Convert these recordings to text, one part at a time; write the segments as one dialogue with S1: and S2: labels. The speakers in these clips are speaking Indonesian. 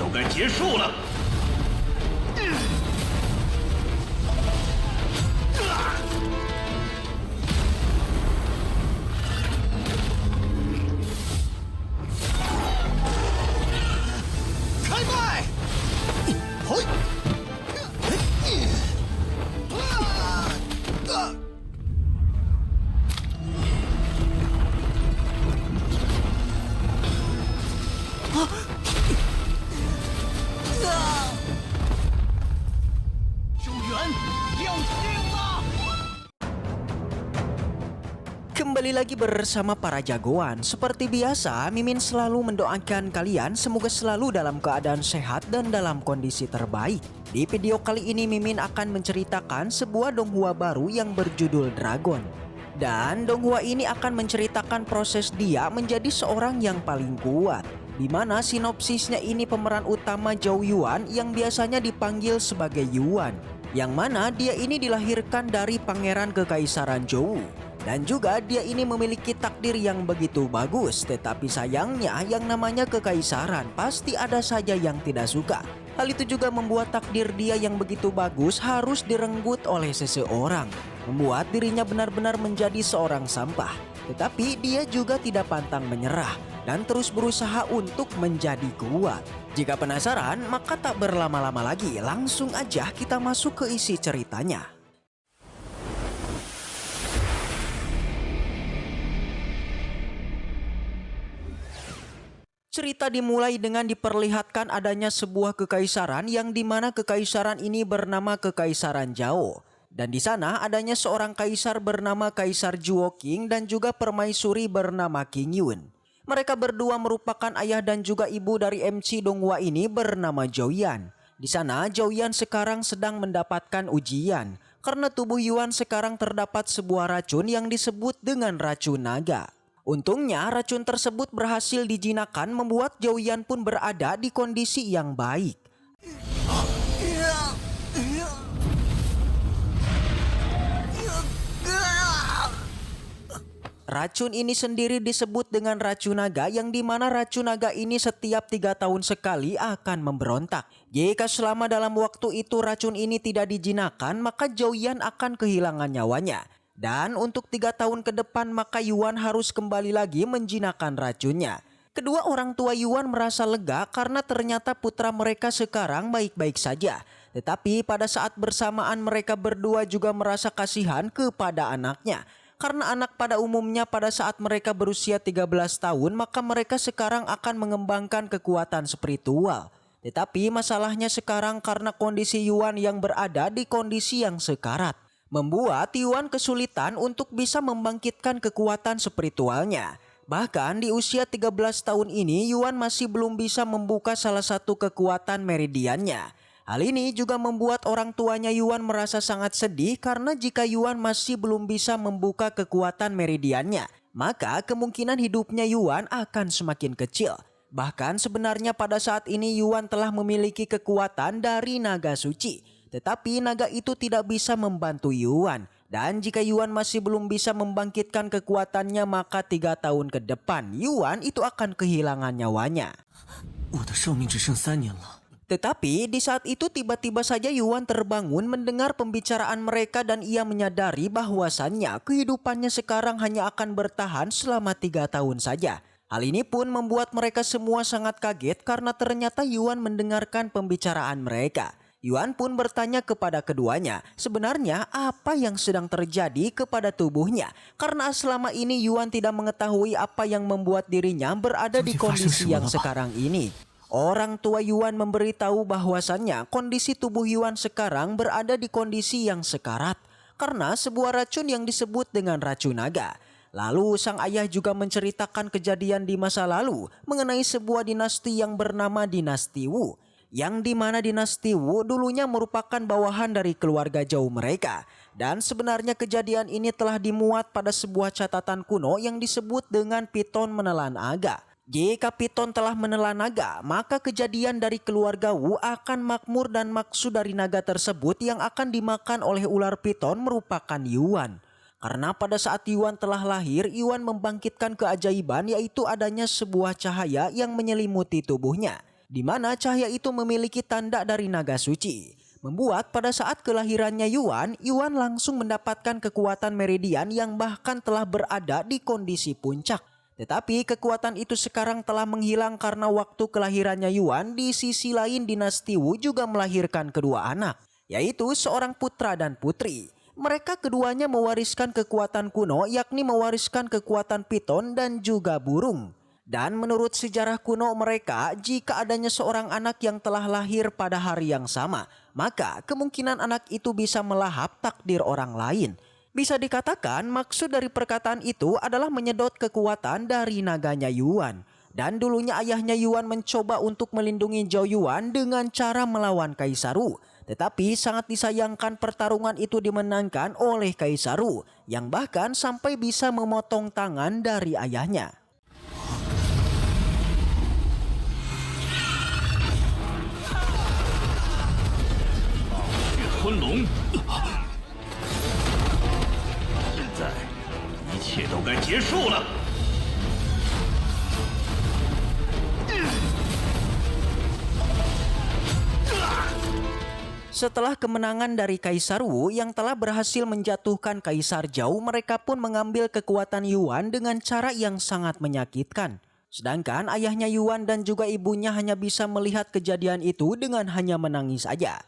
S1: 就该结束了。
S2: 开麦！嘿！
S1: 救援要定了！
S3: Kembali lagi bersama para jagoan. Seperti biasa, Mimin selalu mendoakan kalian semoga selalu dalam keadaan sehat dan dalam kondisi terbaik. Di video kali ini Mimin akan menceritakan sebuah donghua baru yang berjudul Dragon. Dan donghua ini akan menceritakan proses dia menjadi seorang yang paling kuat. Di mana sinopsisnya ini pemeran utama Zhou Yuan yang biasanya dipanggil sebagai Yuan. Yang mana dia ini dilahirkan dari pangeran kekaisaran Zhou. Dan juga dia ini memiliki takdir yang begitu bagus. Tetapi sayangnya yang namanya kekaisaran pasti ada saja yang tidak suka. Hal itu juga membuat takdir dia yang begitu bagus harus direnggut oleh seseorang. Membuat dirinya benar-benar menjadi seorang sampah. Tetapi dia juga tidak pantang menyerah dan terus berusaha untuk menjadi kuat. Jika penasaran, maka tak berlama-lama lagi, langsung aja kita masuk ke isi ceritanya. Cerita dimulai dengan diperlihatkan adanya sebuah kekaisaran yang dimana kekaisaran ini bernama Kekaisaran Zhao. Dan di sana adanya seorang kaisar bernama Kaisar Zhuo Qing dan juga permaisuri bernama Qing Yun. Mereka berdua merupakan ayah dan juga ibu dari MC donghua ini bernama Zhou Yan. Di sana Zhou Yan sekarang sedang mendapatkan ujian karena tubuh Yuan sekarang terdapat sebuah racun yang disebut dengan racun naga. Untungnya racun tersebut berhasil dijinakkan membuat Zhou Yan pun berada di kondisi yang baik. Racun ini sendiri disebut dengan racun naga yang dimana racun naga ini setiap 3 tahun sekali akan memberontak. Jika selama dalam waktu itu racun ini tidak dijinakkan maka Zhou Yan akan kehilangan nyawanya. Dan untuk 3 tahun ke depan maka Yuan harus kembali lagi menjinakkan racunnya. Kedua orang tua Yuan merasa lega karena ternyata putra mereka sekarang baik-baik saja. Tetapi pada saat bersamaan mereka berdua juga merasa kasihan kepada anaknya. Karena anak pada umumnya pada saat mereka berusia 13 tahun maka mereka sekarang akan mengembangkan kekuatan spiritual. Tetapi masalahnya sekarang karena kondisi Yuan yang berada di kondisi yang sekarat. Membuat Yuan kesulitan untuk bisa membangkitkan kekuatan spiritualnya. Bahkan di usia 13 tahun ini Yuan masih belum bisa membuka salah satu kekuatan meridiannya. Hal ini juga membuat orang tuanya Yuan merasa sangat sedih karena jika Yuan masih belum bisa membuka kekuatan meridiannya, maka kemungkinan hidupnya Yuan akan semakin kecil. Bahkan sebenarnya pada saat ini Yuan telah memiliki kekuatan dari naga suci. Tetapi naga itu tidak bisa membantu Yuan. Dan jika Yuan masih belum bisa membangkitkan kekuatannya maka 3 tahun ke depan Yuan itu akan kehilangan nyawanya.
S2: 我的寿命只剩3年了。
S3: Tetapi di saat itu tiba-tiba saja Yuan terbangun mendengar pembicaraan mereka dan ia menyadari bahwasannya kehidupannya sekarang hanya akan bertahan selama 3 tahun saja. Hal ini pun membuat mereka semua sangat kaget karena ternyata Yuan mendengarkan pembicaraan mereka. Yuan pun bertanya kepada keduanya, sebenarnya apa yang sedang terjadi kepada tubuhnya? Karena selama ini Yuan tidak mengetahui apa yang membuat dirinya berada di kondisi yang sekarang ini. Orang tua Yuan memberitahu bahwasannya kondisi tubuh Yuan sekarang berada di kondisi yang sekarat karena sebuah racun yang disebut dengan racun naga. Lalu sang ayah juga menceritakan kejadian di masa lalu mengenai sebuah dinasti yang bernama Dinasti Wu. Yang dimana Dinasti Wu dulunya merupakan bawahan dari keluarga Zhou mereka. Dan sebenarnya kejadian ini telah dimuat pada sebuah catatan kuno yang disebut dengan piton menelan naga. Jika piton telah menelan naga, maka kejadian dari keluarga Wu akan makmur dan maksud dari naga tersebut yang akan dimakan oleh ular piton merupakan Yuan. Karena pada saat Yuan telah lahir, Yuan membangkitkan keajaiban yaitu adanya sebuah cahaya yang menyelimuti tubuhnya. di mana cahaya itu memiliki tanda dari naga suci. Membuat pada saat kelahirannya Yuan langsung mendapatkan kekuatan meridian yang bahkan telah berada di kondisi puncak. Tetapi kekuatan itu sekarang telah menghilang karena waktu kelahirannya Yuan di sisi lain dinasti Wu juga melahirkan kedua anak, yaitu seorang putra dan putri. Mereka keduanya mewariskan kekuatan kuno, yakni mewariskan kekuatan piton dan juga burung. Dan menurut sejarah kuno mereka, jika adanya seorang anak yang telah lahir pada hari yang sama, maka kemungkinan anak itu bisa melahap takdir orang lain. Bisa dikatakan maksud dari perkataan itu adalah menyedot kekuatan dari naganya Yuan. Dan dulunya ayahnya Yuan mencoba untuk melindungi Zhou Yuan dengan cara melawan Kaisar Wu. Tetapi sangat disayangkan pertarungan itu dimenangkan oleh Kaisar Wu, yang bahkan sampai bisa memotong tangan dari ayahnya.
S1: 昆龙，现在一切都该结束了。
S3: Setelah kemenangan dari Kaisar Wu yang telah berhasil menjatuhkan Kaisar Zhou, mereka pun mengambil kekuatan Yuan dengan cara yang sangat menyakitkan. Sedangkan ayahnya Yuan dan juga ibunya hanya bisa melihat kejadian itu dengan hanya menangis saja.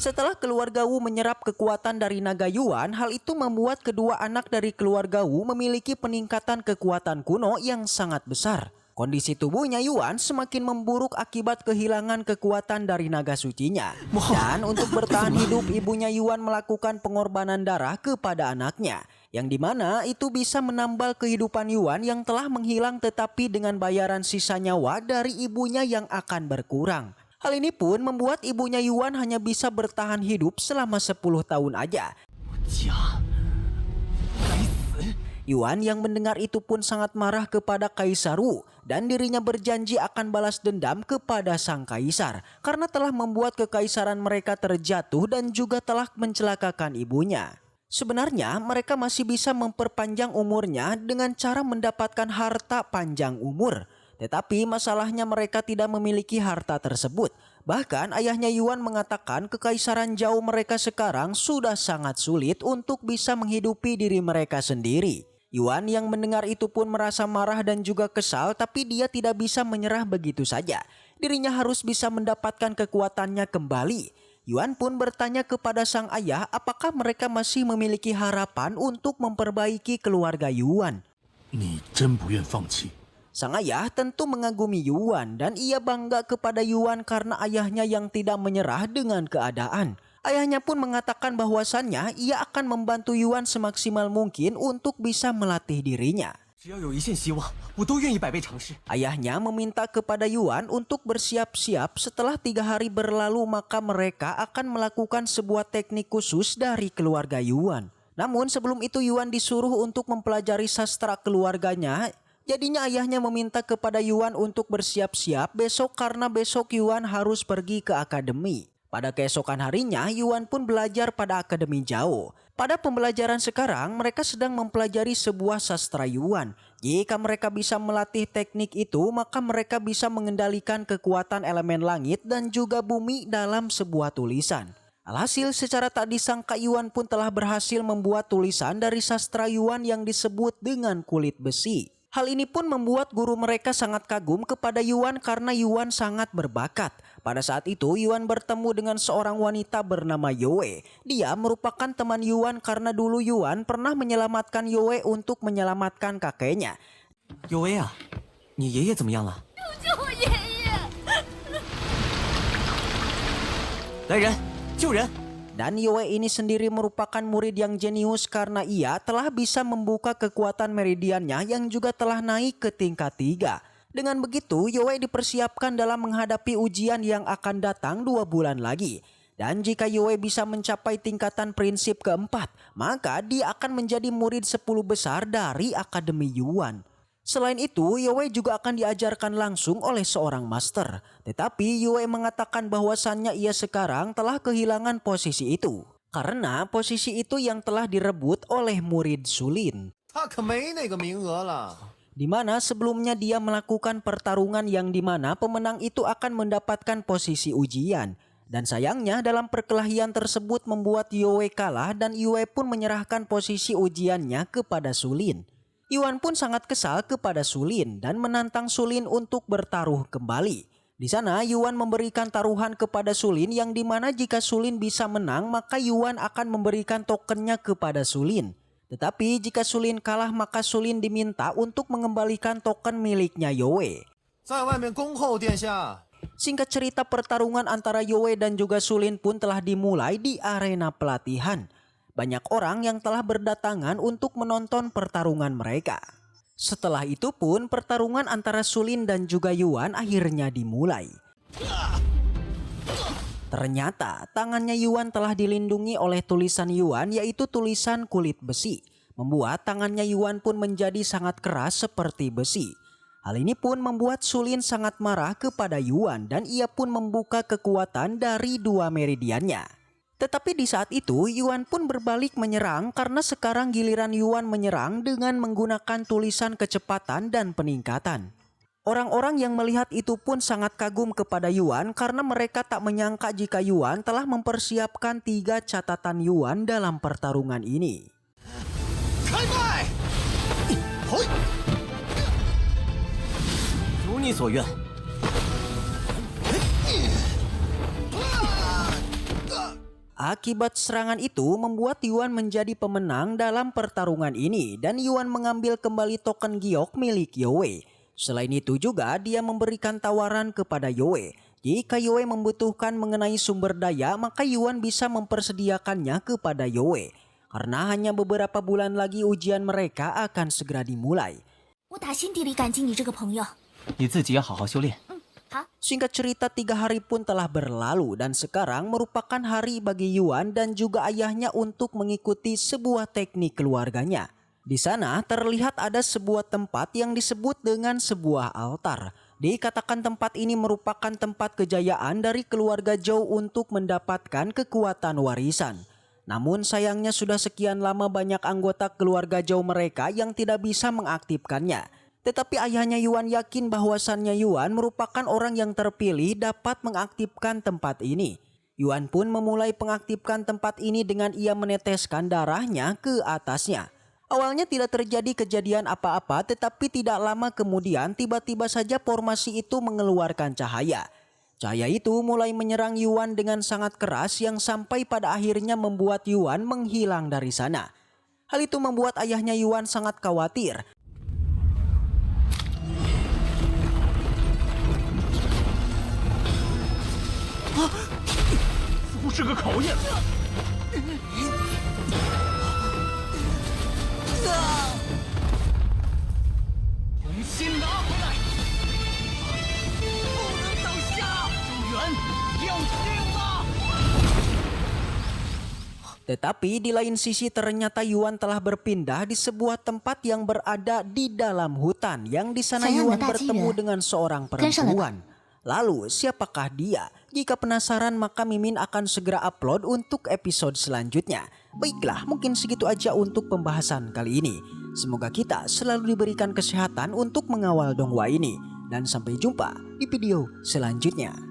S3: Setelah keluarga Wu menyerap kekuatan dari naga Yuan, hal itu membuat kedua anak dari keluarga Wu memiliki peningkatan kekuatan kuno yang sangat besar. Kondisi tubuhnya Yuan semakin memburuk akibat kehilangan kekuatan dari naga sucinya. Dan untuk bertahan hidup, ibunya Yuan melakukan pengorbanan darah kepada anaknya, yang dimana itu bisa menambal kehidupan Yuan yang telah menghilang, tetapi dengan bayaran sisa nyawa dari ibunya yang akan berkurang. Hal ini pun membuat ibunya Yuan hanya bisa bertahan hidup selama 10 tahun aja. Yuan yang mendengar itu pun sangat marah kepada Kaisar Wu dan dirinya berjanji akan balas dendam kepada sang kaisar karena telah membuat kekaisaran mereka terjatuh dan juga telah mencelakakan ibunya. Sebenarnya mereka masih bisa memperpanjang umurnya dengan cara mendapatkan harta panjang umur. Tetapi masalahnya mereka tidak memiliki harta tersebut. Bahkan ayahnya Yuan mengatakan kekaisaran Zhou mereka sekarang sudah sangat sulit untuk bisa menghidupi diri mereka sendiri. Yuan yang mendengar itu pun merasa marah dan juga kesal, tapi dia tidak bisa menyerah begitu saja. Dirinya harus bisa mendapatkan kekuatannya kembali. Yuan pun bertanya kepada sang ayah apakah mereka masih memiliki harapan untuk memperbaiki keluarga Yuan.
S1: 你真不愿放弃？
S3: Sang ayah tentu mengagumi Yuan dan ia bangga kepada Yuan karena ayahnya yang tidak menyerah dengan keadaan. Ayahnya pun mengatakan bahwasannya ia akan membantu Yuan semaksimal mungkin untuk bisa melatih dirinya. Ayahnya meminta kepada Yuan untuk bersiap-siap setelah 3 hari berlalu, maka mereka akan melakukan sebuah teknik khusus dari keluarga Yuan. Namun sebelum itu Yuan disuruh untuk mempelajari sastra keluarganya. Jadinya ayahnya meminta kepada Yuan untuk bersiap-siap besok karena besok Yuan harus pergi ke akademi. Pada keesokan harinya Yuan pun belajar pada akademi Zhao. Pada pembelajaran sekarang mereka sedang mempelajari sebuah sastra Yuan. Jika mereka bisa melatih teknik itu, maka mereka bisa mengendalikan kekuatan elemen langit dan juga bumi dalam sebuah tulisan. Alhasil secara tak disangka Yuan pun telah berhasil membuat tulisan dari sastra Yuan yang disebut dengan kulit besi. Hal ini pun membuat guru mereka sangat kagum kepada Yuan karena Yuan sangat berbakat. Pada saat itu Yuan bertemu dengan seorang wanita bernama Yoe. Dia merupakan teman Yuan karena dulu Yuan pernah menyelamatkan Yoe untuk menyelamatkan kakeknya.
S2: Yoe啊，你爷爷怎么样了？
S4: 救我爷爷！
S2: 来人，救人！
S3: Dan Yoe ini sendiri merupakan murid yang jenius karena ia telah bisa membuka kekuatan meridiannya yang juga telah naik ke tingkat 3. Dengan begitu Yoe dipersiapkan dalam menghadapi ujian yang akan datang 2 bulan lagi. Dan jika Yoe bisa mencapai tingkatan prinsip keempat, maka dia akan menjadi murid 10 besar dari Akademi Yuan. Selain itu, Yoe juga akan diajarkan langsung oleh seorang master. Tetapi Yoe mengatakan bahwasannya ia sekarang telah kehilangan posisi itu. karena posisi itu yang telah direbut oleh murid Sulin.
S4: 他可没那个名额了。
S3: Di mana sebelumnya dia melakukan pertarungan yang dimana pemenang itu akan mendapatkan posisi ujian. Dan sayangnya dalam perkelahian tersebut membuat Yue kalah dan Yue pun menyerahkan posisi ujiannya kepada Sulin. Yuan pun sangat kesal kepada Sulin dan menantang Sulin untuk bertaruh kembali. Di sana Yuan memberikan taruhan kepada Sulin yang dimana jika Sulin bisa menang maka Yuan akan memberikan tokennya kepada Sulin. Tetapi jika Sulin kalah maka Sulin diminta untuk mengembalikan token miliknya Yue.
S4: 在外面恭候殿下。
S3: Singkat cerita pertarungan antara Yue dan juga Sulin pun telah dimulai di arena pelatihan. Banyak orang yang telah berdatangan untuk menonton pertarungan mereka. Setelah itu pun pertarungan antara Sulin dan juga Yuan akhirnya dimulai. Ternyata tangannya Yuan telah dilindungi oleh tulisan Yuan yaitu tulisan kulit besi. Membuat tangannya Yuan pun menjadi sangat keras seperti besi. Hal ini pun membuat Sulin sangat marah kepada Yuan dan ia pun membuka kekuatan dari dua meridiannya. Tetapi di saat itu Yuan pun berbalik menyerang karena sekarang giliran Yuan menyerang dengan menggunakan tulisan kecepatan dan peningkatan. Orang-orang yang melihat itu pun sangat kagum kepada Yuan karena mereka tak menyangka jika Yuan telah mempersiapkan 3 catatan Yuan dalam pertarungan ini.
S4: 开麦！嘿，
S2: 如你所愿。
S3: Akibat serangan itu membuat Yuan menjadi pemenang dalam pertarungan ini dan Yuan mengambil kembali token giok milik Yue. Selain itu juga dia memberikan tawaran kepada Yue. Jika Yue membutuhkan mengenai sumber daya maka Yuan bisa mempersediakannya kepada Yue. Karena hanya beberapa bulan lagi ujian mereka akan segera dimulai.
S5: 我打心底里感激你这个朋友。
S2: 你自己也好好修炼。
S3: Singkat cerita 3 hari pun telah berlalu dan sekarang merupakan hari bagi Yuan dan juga ayahnya untuk mengikuti sebuah teknik keluarganya. Di sana terlihat ada sebuah tempat yang disebut dengan sebuah altar. Dikatakan tempat ini merupakan tempat kejayaan dari keluarga Zhou untuk mendapatkan kekuatan warisan. Namun sayangnya sudah sekian lama banyak anggota keluarga Zhou mereka yang tidak bisa mengaktifkannya. Tetapi ayahnya Yuan yakin bahwasannya Yuan merupakan orang yang terpilih dapat mengaktifkan tempat ini. Yuan pun memulai mengaktifkan tempat ini dengan ia meneteskan darahnya ke atasnya. Awalnya tidak terjadi kejadian apa-apa tetapi tidak lama kemudian tiba-tiba saja formasi itu mengeluarkan cahaya. Cahaya itu mulai menyerang Yuan dengan sangat keras yang sampai pada akhirnya membuat Yuan menghilang dari sana. Hal itu membuat ayahnya Yuan sangat khawatir.
S1: 似乎是个考验。重新拿回来！不能等下，救援要命了！
S3: Tetapi di lain sisi ternyata Yuan telah berpindah di sebuah tempat yang berada di dalam hutan yang di sana
S5: Sayang,
S3: Yuan
S5: Mbak
S3: bertemu
S5: Tajira.
S3: dengan seorang perempuan. Lalu siapakah dia? Jika penasaran maka Mimin akan segera upload untuk episode selanjutnya. Baiklah, mungkin segitu aja untuk pembahasan kali ini. Semoga kita selalu diberikan kesehatan untuk mengawal donghua ini. Dan sampai jumpa di video selanjutnya.